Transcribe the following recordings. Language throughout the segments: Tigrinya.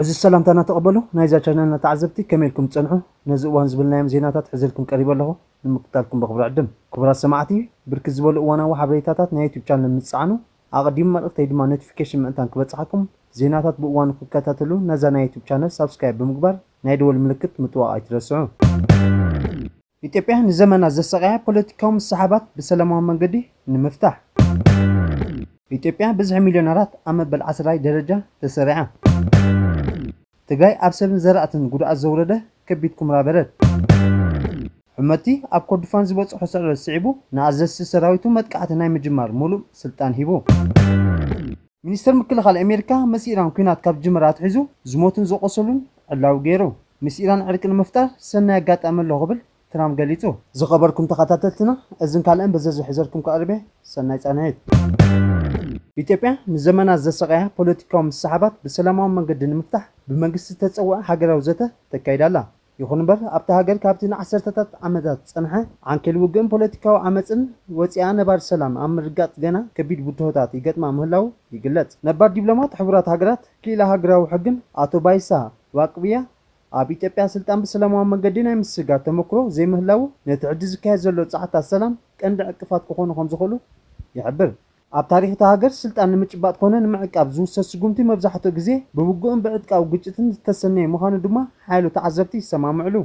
عزيز السلام تانا تقبلوا نايزا channel تعزبتي كميلكم تصنعوا نزقوان زبلنا زيناتات حزلكم قريبا له نمكتالكم بخبر عدم كبرات سماعتي بركز زبلوا وانا وحبريتاتات نا يوتيوب channel متصعنوا اقدم مرقتي دما نوتيفيكيشن مانتان كبصحكم زيناتات بوان كتاتلو نزا نا يوتيوب channel سبسكرايب بمقبر نا يدول ملكت متوا ايترسعوا ኢትዮጵያ ንዘመናት ዘሰቃያ ፖለቲካዊ መሰሓባት በሰላማዊ መንገዲ ንምፍታሕ ኢትዮጵያ ብዙሕ ሚልዮነራት ኣብ መበል 10 ደረጃ ተሰሪዓ ትግራይ ኣብ ሰብን ዘራእትን ጉድኣት ዘውረደ ከቢድ ኩምራ በረድ ሕመቲ ኣብ ኮርዶፋን ዝበፅሖ ሰዕረት ስዒቡ ንኣዘዝቲ ሰራዊቱ መጥቃዕቲ ናይ ምጅማር ሙሉእ ስልጣን ሂቡ ሚኒስተር ምክልኻል ኣሜሪካ ምስ ኢራን ኩናት ካብ ጅምራ ኣትሒዙ ዝሞቱን ዝቆሰሉን ዕላው ገይሩ ምስ ኢራን ዕርቂ ንምፍጣር ሰናይ ኣጋጣሚ ኣሎ ክብል ترام قاليتو زخبركم تخطاتتنا اذن كالان بزز حزركم كاربه سناي صنعت ኢትዮጵያ ንዘመናት ዘሰቃያ ፖለቲካዊ መሰሓባት በሰላማዊ መንገዲ ንምፍታሕ ብመንግስቲ ተጸዋዕ ሃገራዊ ዘተ ተካይዳላ ይኹን እምበር ኣብታ ሃገር ካብቲ ንዓሰርተታት ዓመታት ጸንሐ ዓንኬል ውግእን ፖለቲካዊ ዓመፅን ወፂኣ ነባር ሰላም ኣብ ምርጋጽ ገና ከቢድ ቡድሆታት ይገጥማ ምህላው ይግለጽ ነባር ዲፕሎማት ሕቡራት ሃገራት ክኢላ ሃገራዊ ሕግን ኣቶ ባይሳ ዋቅብያ ኣብ ኢትዮጵያ ስልጣን በሰላማዊ መንገዲ ናይ ምስጋር ተመክሮ ዘይምህላው ነቲ ሕጂ ዝካየድ ዘሎ ጻዕታት ሰላም ቀንዲ ዕቅፋት ክኾኑ ከም ዝኽእሉ ይሕብር ኣብ ታሪክ እታ ሃገር ስልጣን ንምጭባጥ ኮነ ንምዕቃብ ዝውሰድ ስጉምቲ መብዛሕትኡ ግዜ ብውግእን ብዕጥቃዊ ግጭትን ዝተሰነየ ምዃኑ ድማ ሓይሉ ተዓዘብቲ ይሰማምዕሉ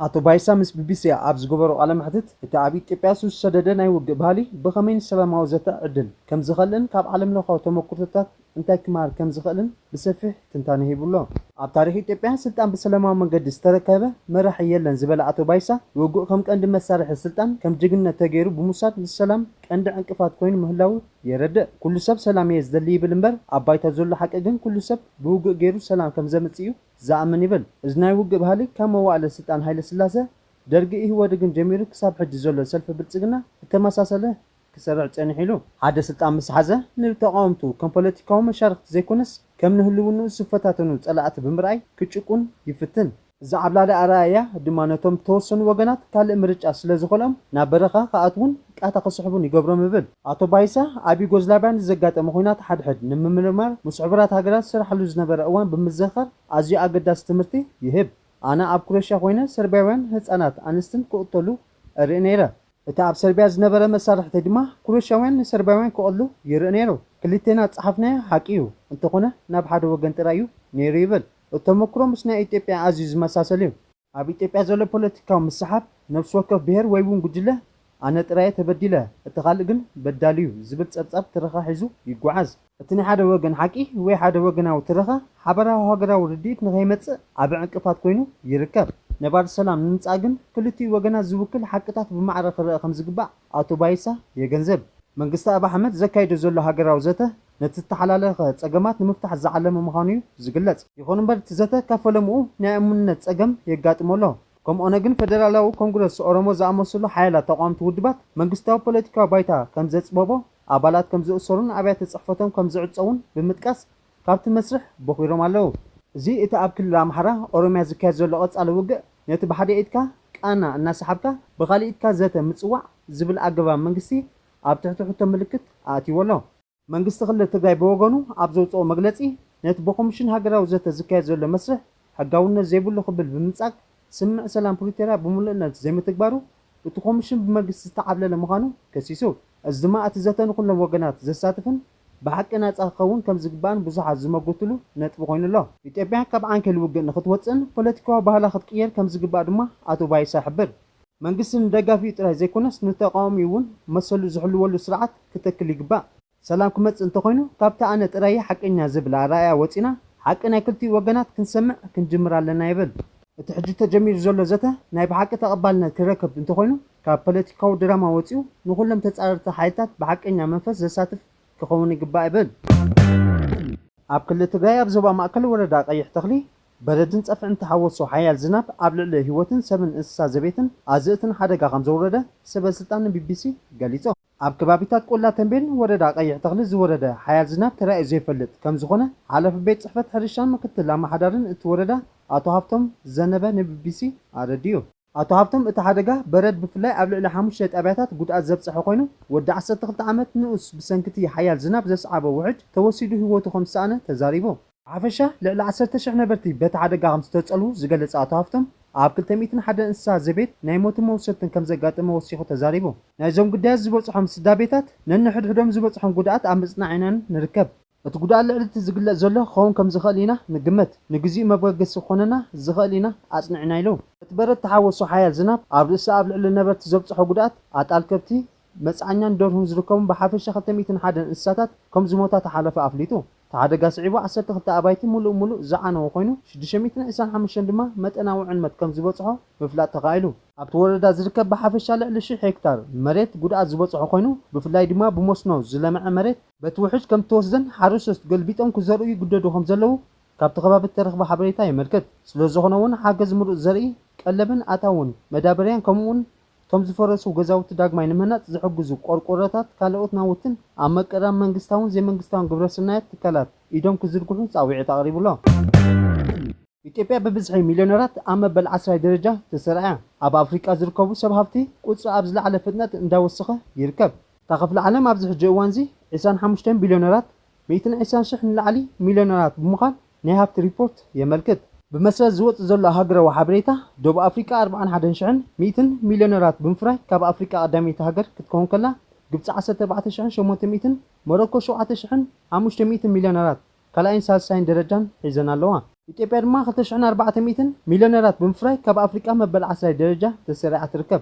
ኣቶ ባይሳ ምስ ቢቢሲ ኣብ ዝገበሮ ቃለ መሕትት እቲ ኣብ ኢትዮጵያ ዝሰደደ ናይ ውግእ ባህሊ ብኸመይ ሰላማዊ ዘተ ዕድል ከም ዝኽእልን ካብ ዓለም ለኻዊ ተመክሮታት እንታይ ክማር ከም ዝኽእልን ብሰፊሕ ትንታነ ሂቡሎ ኣብ ታሪክ ኢትዮጵያ ስልጣን በሰላማዊ መንገዲ ዝተረከበ መራሒ የለን ዝበለ ኣቶ ባይሳ ውግእ ከም ቀንዲ መሳርሒ ስልጣን ከም ጅግነት ተገይሩ ብምውሳድ ንሰላም ቀንዲ ዕንቅፋት ኮይኑ ምህላው የረድእ ኩሉ ሰብ ሰላም እየ ዝደሊ ይብል እምበር ኣብ ባይታ ዘሎ ሓቂ ግን ኩሉ ሰብ ብውግእ ገይሩ ሰላም ከም ዘምጽእ እዩ ዝኣምን ይብል እዚ ናይ ውግእ ባህሊ ካብ መዋዕለ ስልጣን ሃይለ ስላሴ ደርጊ ይህወድ ግን ጀሚሩ ክሳብ ሕጂ ዘሎ ሰልፊ ብልጽግና ተመሳሰለ ክሰርዕ ጸኒሑ ኢሉ ሓደ ስልጣን ምስ ሓዘ ንተቃውምቱ ከም ፖለቲካዊ መሻርክቲ ዘይኮነስ ከም ንህልውኑ ስፈታትኑ ጸላእቲ ብምርኣይ ክጭቁን ይፍትን እዛ ዓብላሊ ኣረኣያ ድማ ነቶም ተወሰኑ ወገናት ካልእ ምርጫ ስለ ዝኸሎም ናብ በረኻ ከኣትውን ቃታ ክስሕቡን ይገብሮም ይብል ኣቶ ባይሳ ኣብ ዩጎዝላቪያን ዘጋጠመ ኩናት ሓድሕድ ንምምርማር ምስ ሕቡራት ሃገራት ስራሕሉ ዝነበረ እዋን ብምዝኻር ኣዝዩ ኣገዳሲ ትምህርቲ ይህብ ኣነ ኣብ ኩረሽያ ኮይነ ሰርቢያውያን ህፃናት ኣንስትን ክቕተሉ እርኢ ነይረ እቲ ኣብ ሰርቢያ ዝነበረ መሳርሕቲ ድማ ኩረሻውያን ንሰርቢያውያን ክቐሉ ይርኢ ነይሩ ክልቴና ጸሓፍናዮ ሓቂ እዩ እንተኾነ ናብ ሓደ ወገን ጥራይ እዩ ነይሩ ይብል እተመክሮ ምስ ናይ ኢትዮጵያ ኣዝዩ ዝመሳሰል እዩ ኣብ ኢትዮጵያ ዘሎ ፖለቲካዊ ምሰሓብ ነፍሲ ወከፍ ብሄር ወይ እውን ጉጅለ ኣነ ጥራየ ተበዲለ እቲ ካልእ ግን በዳሊ እዩ ዝብል ጸብጻብ ትረኻ ሒዙ ይጓዓዝ እቲ ናይ ሓደ ወገን ሓቂ ወይ ሓደ ወገናዊ ትረኻ ሓበራዊ ሃገራዊ ርድኢት ንኸይመጽእ ኣብ ዕንቅፋት ኮይኑ ይርከብ ነባር ሰላም ንምምጻእ ግን ክልቲኡ ወገናት ዝውክል ሓቅታት ብማዕረ ክረአ ከም ዝግባእ ኣቶ ባይሳ የገንዘብ መንግስቲ ኣብ ኣሕመድ ዘካይዶ ዘሎ ሃገራዊ ዘተ ነቲ ዝተሓላለኸ ጸገማት ንምፍታሕ ዝዓለመ ምዃኑ እዩ ዝግለጽ ይኹን እምበር እቲ ዘተ ካብ ፈለምኡ ናይ እሙንነት ጸገም የጋጥመሎ ከምኡ'ነ ግን ፌደራላዊ ኮንግረስ ኦሮሞ ዝኣመሰሉ ሓያላት ተቋምቲ ውድባት መንግስታዊ ፖለቲካዊ ባይታ ከም ዘጽበቦ ኣባላት ከም ዝእሰሩን ኣብያተ ጽሕፈቶም ከም ዝዕፀውን ብምጥቃስ ካብቲ መስርሕ በኺሮም ኣለዉ እዚ እቲ ኣብ ክልል ኣምሓራ ኦሮሚያ ዝካየድ ዘሎ ቀጻሊ ውግእ ነቲ ብሓደ ኢድካ ቃና እናሰሓብካ ብኻሊእ ኢድካ ዘተ ምጽዋዕ ዝብል ኣገባብ መንግስቲ ኣብ ትሕቲ ሕቶ ምልክት ኣእትይዎ ኣሎ መንግስቲ ክልል ትግራይ ብወገኑ ኣብ ዘውፅኦ መግለጺ ነቲ ብኮሚሽን ሃገራዊ ዘተ ዝካየድ ዘሎ መስርሕ ሕጋውነት ዘይብሉ ክብል ብምምጻእ ስምዕ ሰላም ፕሪቶሪያ ብምሉእነት ዘይምትግባሩ እቲ ኮሚሽን ብመንግስቲ ዝተዓብለለ ምዃኑ ከሲሱ እዚ ድማ እቲ ዘተ ንኩሎም ወገናት ዘሳትፍን ብሓቂ ነጻ ክኸውን ከም ዝግባእን ብዙሓት ዝመግትሉ ነጥቢ ኮይኑ ኣሎ ኢትዮጵያ ካብ ዓንኬል ውግእ ንኽትወፅእን ፖለቲካዊ ባህላ ክትቅየር ከም ዝግባእ ድማ ኣቶ ባይሳ ይሕብር መንግስቲ ንደጋፊኡ ጥራይ ዘይኮነስ ንተቃዋሚ እውን መሰሉ ዝሕልወሉ ስርዓት ክተክል ይግባእ ሰላም ክመጽእ እንተኮይኑ ካብቲ ኣነ ጥራይ ሓቀኛ ዝብል ኣረኣያ ወፂና ሓቂ ናይ ክልቲኡ ወገናት ክንሰምዕ ክንጅምር ኣለና ይብል እቲ ሕጂ ተጀሚሩ ዘሎ ዘተ ናይ ብሓቂ ተቐባልነት ክረክብ እንተኮይኑ ካብ ፖለቲካዊ ድራማ ወፂኡ ንኩሎም ተጻረርቲ ሓይልታት ብሓቀኛ መንፈስ ዘሳትፍ ክኸውን ይግባእ ይብል ኣብ ክልል ትግራይ ኣብ ዞባ ማእከል ወረዳ ቀይሕ ተኽሊ በረድን ጸፍዕን ተሓወሶ ሓያል ዝናብ ኣብ ልዕሊ ህይወትን ሰብን እንስሳ ዘቤትን ኣዝእትን ሓደጋ ከም ዘውረደ ሰበስልጣን ቢቢሲ ገሊጹ ኣብ ከባቢታት ቆላ ተንቤን ወረዳ ቀይሕ ተኽሊ ዝወረደ ሓያል ዝናብ ተራእዩ ዘይፈልጥ ከም ዝኾነ ሓለፊ ቤት ጽሕፈት ሕርሻን ምክትል ኣመሓዳርን እቲ ወረዳ ኣቶ ሃፍቶም ዘነበ ንቢቢሲ ኣረድዩ ኣቶ ሃፍቶም እቲ ሓደጋ በረድ ብፍላይ ኣብ ልዕሊ 5 ጣብያታት ጉድኣት ዘብጽሐ ኮይኑ ወዲ 12 ዓመት ንኡስ ብሰንኪቲ ሓያል ዝናብ ዘስዓበ ውሕጅ ተወሲዱ ህይወቱ ከም ዝሰኣነ ተዛሪቡ عفشة لعل 10,000 ነበርቲ በቲ ሓደጋ ከም ዝተጸልዉ ዝገልጽ ኣቶ ሃፍቶም ኣብ 201 እንስሳ ዘቤት ናይ ሞትን መውሰድን ከም ዘጋጠመ ወሲኹ ተዛሪቡ ናይዞም ጉዳያት ዝበጽሖም ስዳ ቤታት ነንሕድሕዶም ዝበጽሖም ጉድኣት ኣብ ምጽናዕናን ንርከብ እቲ ጉድኣት ልዕልቲ ዝግለጽ ዘሎ ክኸውን ከም ዝኽእል ኢና ንግመት ንግዚኡ መበገሲ ክኾነና ዝኽእል ኢና ኣጽኒዕና ኢሉ እቲ በረድ ተሓወሶ ሓያል ዝናብ ኣብ ርእሲ ኣብ ልዕሊ ነበርቲ ዘብጽሖ ጉድኣት ኣጣል ከብቲ መጽዓኛን ደርሁን ዝርከቡ ብሓፈሻ 201 እንስሳታት ከም ዝሞታ ተሓለፈ ኣፍሊጡ ተሓደጋ ስዒቡ 12 ኣባይቲ ሙሉእ ዝዓነወ ኮይኑ 625 ድማ መጠናዊ ዕንመት ከም ዝበጽሖ ምፍላጥ ተኻኢሉ ኣብቲ ወረዳ ዝርከብ ብሓፈሻ ልዕሊ 1000 ሄክታር መሬት ጉድኣት ዝበጽሖ ኮይኑ ብፍላይ ድማ ብመስኖ ዝለምዐ መሬት በቲ ውሕጅ ከም ተወስደን ሓረስቶት ገልቢጦም ክዘርኡ ይግደዱ ከም ዘለዉ ካብቲ ከባቢ ተረኽበ ሓበሬታ የመልክት ስለዝኾነ እውን ሓገዝ ምሩፅ ዘርኢ ቀለብን ኣታውን መዳበርያን ከምኡውን ከም ዝፈረሱ ገዛውቲ ዳግማይ ንምህናፅ ዝሕግዙ ቆርቆሮታት ካልኦት ናውትን ኣብ መቀዳም መንግስታውን ዘይመንግስታውን ግብረሰናያት ትካላት ኢዶም ክዝርግሑ ጻውዒት ኣቕሪቡሎ ኢትዮጵያ ብብዝሒ ሚልዮነራት ኣብ መበል 10 ደረጃ ተሰሪዓ ኣብ ኣፍሪቃ ዝርከቡ ሰብ ሃብቲ ቁፅሪ ኣብ ዝለዓለ ፍጥነት እንዳወሰኸ ይርከብ እታ ክፍሊ ዓለም ኣብዚ ሕጂ እዋን እዚ 25 ቢልዮነራት 120,000 ንላዕሊ ሚልዮነራት ብምዃን ናይ ሃብቲ ሪፖርት የመልክት بمسرز زوت زلوا هاجر وحبريتا دوب أفريقيا 41,100 مليونيرات بمفرق كاب أفريقيا قدامي تهاجر كتكون كلا جبت 14,800 موروكو 7,500 مليونيرات كلا إنسان ساين درجان حزنا لوا إثيوبيا ما 400 مليونيرات بمفرق كاب أفريقيا مبلغ 10 درجة تسريع تركب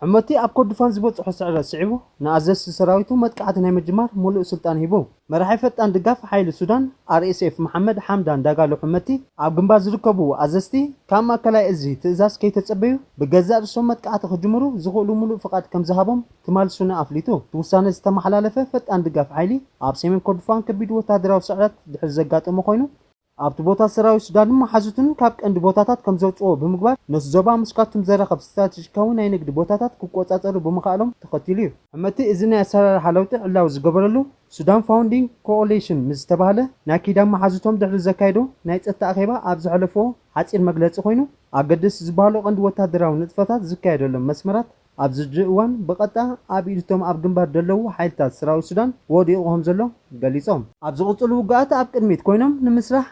عمتي أبكر دفان زبط حسعر سعيبو نأزز سراويتو متقعتنا مجمار ملؤ سلطان هيبو مرحفة أندقاف حيل السودان RSF محمد حمدان داقالو حمتي أب جنباز ركبو أزستي كاما كلا إزي تأزاز كي تتسبيو بجزاء رسوم متقعت خجمرو زغولو ملؤ فقط كم زهابهم تمال سنة أفليتو توسان استم حلالفة فت أندقاف حيلي أب سيمن كردفان كبيدو تادراو سعرات دحر زقات أمخوينو ኣብቲ ቦታ ሰራዊት ሱዳን ማሓዙትን ካብ ቀንዲ ቦታታት ከም ዘውጽኦ ብምግባር ነስ ዞባ ምስካቱም ዘረኸብ ስትራቴጂካዊ ናይ ንግዲ ቦታታት ክቆጻጸሩ ብምኽኣሎም ተኸቲሉ እዩ ሕመቲ እዚ ናይ ኣሰራርሓ ለውጢ ዕላው ዝገበረሉ ሱዳን ፋውንዲንግ ኮኦሊሽን ምስ ተባሃለ ናይ ኪዳን ማሓዙቶም ድሕሪ ዘካይዶ ናይ ጸጥታ ኣኼባ ኣብ ዝሓለፈዎ ሓፂር መግለጺ ኮይኑ ኣገደስ ዝበሃሉ ቀንዲ ወታደራዊ ንጥፈታት ዝካየደሎም መስመራት ኣብ ዝጅ እዋን ብቐጣ ኣብ ኢድቶም ኣብ ግንባር ደለዉ ሓይልታት ሰራዊት ሱዳን ወዲቑ ከም ዘሎ ገሊጾም ኣብ ዝቕጽሉ ውግኣት ኣብ ቅድሚት ኮይኖም ንምስራሕ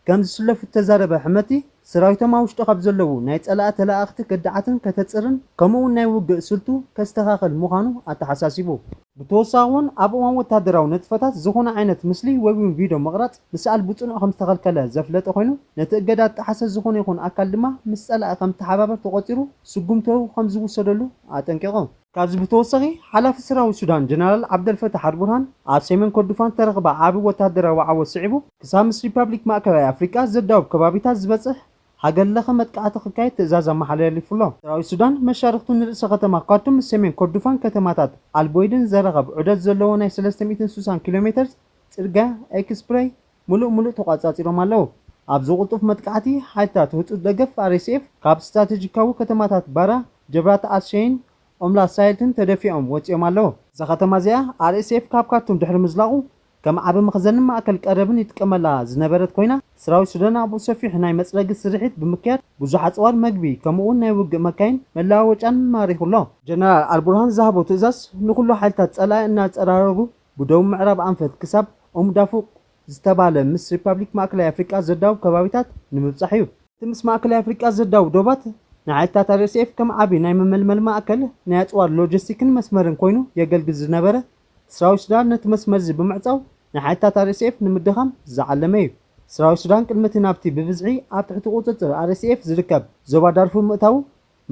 كم زسلف التزارب حمتي سرايتهم أوش تخب زلوا نايت ألا تلاقت كدعتن كتتصرن كمون نايوج سلطو كاستخاخل مخانو أتحساسيبو بتوصاون أبوان وتدراو نتفتات زخونا عينت مثلي وين فيديو مغرات مسأل بوتون أخم تغل كلا زفلت أخوينو نتأجدات تحسس زخون يكون أكل دما مسألة أخم تحبابر تقطيرو سجمتو خمزو سدلو أتنكرو كابز بتوصغي حلف سراو السودان جنرال عبد الفتاح البرهان عاصمين كردفان ترغبا عابي وتدراو وعاو سعيبو كسامس ريبابليك ماكراي أفريقيا زداو كبابيتا زبصح هاجر لخ متقعت خكاية تزاز محلية لفلو سراوي السودان مشاركتون رئيس ختما قاتم السمين كردفان كتماتات البويدن زرغب عدد زلونا 360 كيلومتر ترجع اكسبراي ملو تقاطعيرو مالو ابزو قلطف متقعتي حتى تهطو دغف RSF كاب استراتيجيكاو كتماتات بارا جبرات أشين أملا سايلتن تدفيهم وتيوم مالو زختما زيا RSF كاب كاتم دحر مزلاقو كما عبد مخزن ما أكل قربن يتكملا زنبرت كوينا سراوي سودان أبو سفيح ناي مسرق السرحيت بمكيات بزحات صور مقبي كمون ناي وق مكاين ملاوج أن ماريخ الله جنرال البرهان ذهبوا تزاس نقول حالتات ألا الناس أرارجو بدون معرب أنفت كسب دافوق زتبالة مس ريبابليك ماكل أفريقيا زداو كبابيتات نمبصحيو تمس ماكل أفريقيا زداو دوبات نعيتات RSF كم عبي ناي مململ ما أكل ناي صور لوجستيكن مسمرن كوينو يقلق زنبرة سراوي سودان نتمسمر زي بمعصاو نحيتا RSF نمدخم زعلمي سراوي سودان كلمتي نابتي ببزعي ኣብ ትሕቲ ቁጥጥር RSF ዝርከብ ዞባ ዳርፉር ምእታው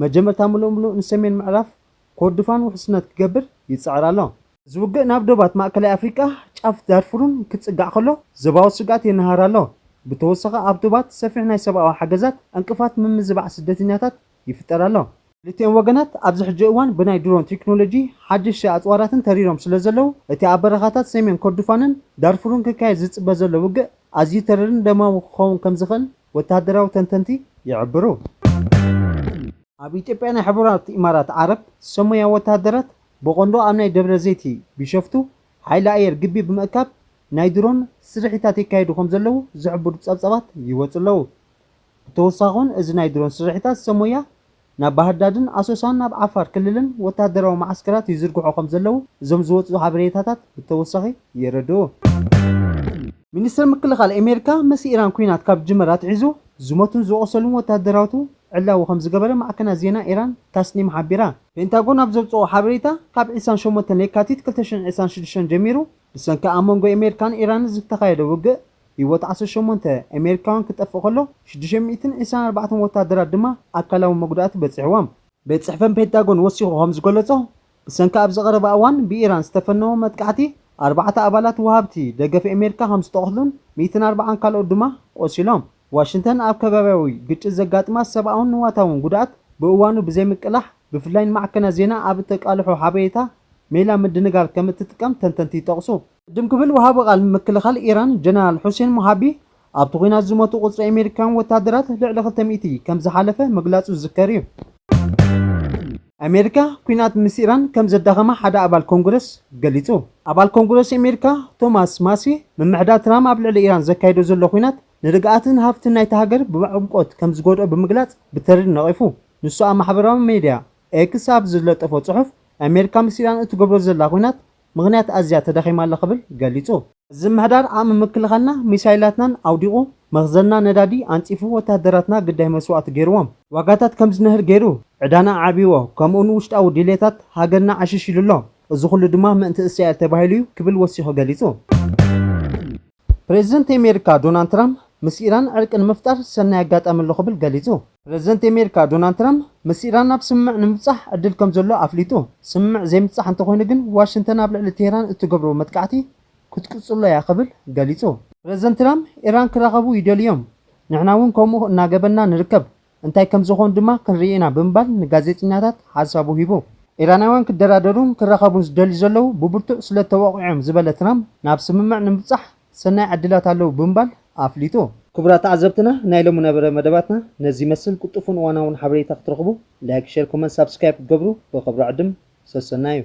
መጀመርታ ሙሉእ ንሰሜን ምዕራፍ ኮርዶፋን ውሕስነት ክገብር ይጽዕር ኣሎ ዝውግእ ናብ ዶባት ማእከላይ ኣፍሪቃ ጫፍ ዳርፉርን ክጽጋዕ ከሎ ዞባዊ ስጋት ይነሃር ኣሎ ብተወሳኺ ኣብ ዶባት ሰፊሕ ናይ ሰብኣዊ ሓገዛት እንቅፋት ምምዝባዕ ስደተኛታት ይፍጠር ኣሎ لتين وجنات أبز حجوان بناي درون تكنولوجي حدش أطواراتن تريرهم سلزلو أتي عبارات سيمين كردفانن دارفورن كاي زت بزلو وج أزي ترن دما وخون كم زخن وتهدروا تنتنتي يعبروا أبي تبين حبرات إمارات عرب سميا وتهدرات بقندو أمناي دبر زيتي بيشفتو حيلا أير جبي بمكاب نايدرون سرحتاتي كايدو خمزلو زعبر تصابات يوصلو توصاغون إذ نايدرون سرحتات سميا ናብ ባህር ዳርን ኣሶሳን ናብ ዓፋር ክልልን ወታደራዊ ማዕስከራት ይዝርግሑ ከም ዘለው እዞም ዝወፁ ሓበሬታታት ብተወሳኺ የረድኡ ሚኒስትር ምክልኻል ኣሜሪካ ምስ ኢራን ኩናት ካብ ጅመራት ሒዙ ዝሞቱን ዝቆሰሉን ወተሃደራቱ ዕላው ከም ዝገበረ ማዕከናት ዜና ኢራን ታስኒም ሓቢራ። ፔንታጎን ኣብ ዘውፅኦ ሓበሬታ ካብ 28 የካቲት 2026 ጀሚሩ ብሰንኪ ኣብ መንጎ ኣሜሪካን ኢራን ዝተኻየደ ውግእ ህይወት 18 ኣሜሪካውያን ክጠፍእ ከሎ 624 ወተሃደራት ድማ ኣካላዊ መጉዳእቲ በፂሕዎም። ቤት ጽሕፈት ፔንታጎን ወሲኹ ከም ዝገለጾ ብሰንኪ ኣብ ዝቐረበ እዋን ብኢራን ዝተፈነወ መጥቃዕቲ 4 ኣባላት ወሃብቲ ደገፍ ኣሜሪካ ከም ዝተቆስሉን 140 ካልኦት ድማ ቆሲሎም። ዋሽንግተን ኣብ ከባቢያዊ ግጭት ዘጋጥማ ሰብኣውን ንዋታውን ጉድኣት ብእዋኑ ብዘይ ምቅላሕ ብፍላይ ማዕከናት ዜና ኣብ ተቃልሑ ሓበሬታ ሜላ ምድንጋር ከም እትጥቀም ተንተንቲ ይጠቕሱ። ቅድም ክብል ወሃቢ ቃል ምክልኻል ኢራን ጀነራል ሁሴን ሞሃቢ ኣብቲ ኩናት ዝሞቱ ቁፅሪ ኣሜሪካውያን ወተሃደራት ልዕሊ 200 ከም ዝሓለፈ ምግላጹ ዝዝከር እዩ። ኣሜሪካ ኩናት ምስ ኢራን ከም ዘዳኸማ ሓደ ኣባል ኮንግረስ ገሊጹ። ኣባል ኮንግረስ ኣሜሪካ ቶማስ ማሲ ምምሕዳር ትራምፕ ኣብ ልዕሊ ኢራን ዘካይዶ ዘሎ ኩናት ንርግኣትን ሃብትን ናይቲ ሃገር ብዕምቆት ከም ዝጎድኦ ብምግላጽ ብተሪር ነቒፉ። ንሱ ኣብ ማሕበራዊ ሚድያ ኤክስ ኣብ ዝለጠፎ ጽሑፍ ኣሜሪካ ምስ ኢራን እትገብሮ ዘላ ኩናት ምክንያት ኣዝያ ተዳኺማ ኣላ ክብል ገሊጹ። እዚ ምሕዳር ዓቕሚ ምክልኻልና ሚሳይላትናን ኣውዲቑ መኽዘንና ነዳዲ ኣንፂፉ ወተሃደራትና ግዳይ መስዋዕቲ ገይርዎም ዋጋታት ከም ዝነህር ገይሩ ዕዳና ዓቢዎ ከምኡውን ውሽጣዊ ድሌታት ሃገርና ዓሽሽሉ ኣሎ። እዚ ኩሉ ድማ ምእንቲ እስራኤል ተባሂሉ እዩ ክብል ወሲኹ ገሊጹ። ፕሬዚደንት ኣሜሪካ ዶናልድ ትራምፕ ምስ ኢራን ዕርቂ ንምፍጣር ሰናይ ኣጋጣሚ ኣሎ ክብል ገሊጹ። ፕሬዚደንት ኣሜሪካ ዶናልድ ትራምፕ ምስ ኢራን ናብ ስምምዕ ንምብጻሕ ዕድል ከም ዘሎ ኣፍሊጡ። ስምምዕ ዘይምብጻሕ እንተኾይኑ ግን ዋሽንግተን ኣብ ልዕሊ ቴህራን እትገብሮ መጥቃዕቲ ክትቅጽሎ እያ ክብል ገሊጹ። ፕሬዚደንት ትራምፕ ኢራን ክራኸቡ ይደልዮም፣ ንሕና እውን ከምኡ እናገበና ንርከብ፣ እንታይ ከም ዝኾኑ ድማ ክንርኢና ብምባል ንጋዜጠኛታት ሓሳቡ ሂቡ። ኢራናውያን ክደራደሩን ክራኸቡን ዝደልዩ ዘለዉ ብብርቱዕ ስለተወቂዖም ዝበለ ትራምፕ ናብ ስምምዕ ንምብጻሕ ሰናይ ዕድላት ኣለዉ ብምባል ኣፍሊጡ። ክቡራት ተዓዘብትና ናይ ሎሚ ነበረ መደባትና ነዚ መስል ቁጡፉን እዋናውን ሓበሬታ ክትረኽቡ ላይክ፣ ሼር፣ ኮመንት፣ ሳብስክራይብ ትገብሩ ብኽብሪ ዕድም ሰሰና እዩ።